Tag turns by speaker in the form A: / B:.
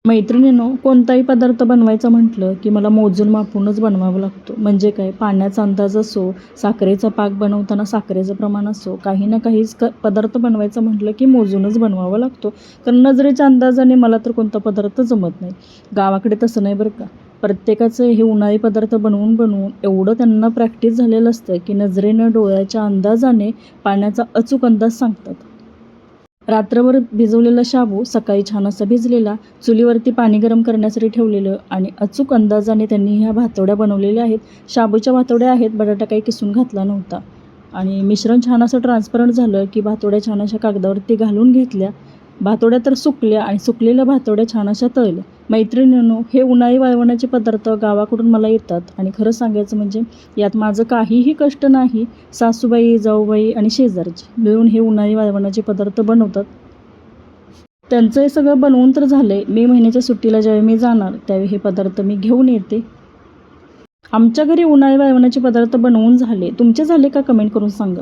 A: मैत्रिणींनो, कोणताही पदार्थ बनवायचा म्हटलं की मला मोजून मापूनच बनवावं लागतो. म्हणजे काय, पाण्याचा अंदाज असो, साखरेचा पाक बनवताना साखरेचं प्रमाण असो, काही ना काहीच पदार्थ बनवायचं म्हटलं की मोजूनच बनवावं लागतो. कारण नजरेच्या अंदाजाने मला तर कोणता पदार्थ जमत नाही. गावाकडे तसं नाही बरं का. प्रत्येकाचं हे उन्हाळी पदार्थ बनवून बनवून एवढं त्यांना प्रॅक्टिस झालेलं असतं की नजरेनं डोळ्याच्या अंदाजाने पाण्याचा अचूक अंदाज सांगतात. रात्रभर भिजवलेला शाबू सकाळी छान असा भिजलेला, चुलीवरती पाणी गरम करण्यासाठी ठेवलेलं आणि अचूक अंदाजाने त्यांनी ह्या भातवड्या बनवलेल्या आहेत. शाबूच्या भातवड्या आहेत, बटाटा काही किसून घातला नव्हता. आणि मिश्रण छान असं ट्रान्सपरंट झालं की भातवड्या छान अशा कागदावरती घालून घेतल्या. भातवड्या तर सुकल्या आणि सुकलेल्या भातवड्या छान अशा तळल्या. मैत्रिणींनो, हे उन्हाळी वाळवणाचे पदार्थ गावाकडून मला येतात आणि खरं सांगायचं म्हणजे यात माझं काहीही कष्ट नाही. सासूबाई, जाऊबाई आणि शेजारचे मिळून हे उन्हाळी वाळवणाचे पदार्थ बनवतात. त्यांचं हे सगळं बनवून तर झालंय. मे महिन्याच्या सुट्टीला ज्यावेळी मी जाणार त्यावेळी हे पदार्थ मी घेऊन येते. आमच्या घरी उन्हाळी वाळवणाचे पदार्थ बनवून झाले. तुमचे झाले का? कमेंट करून सांगा.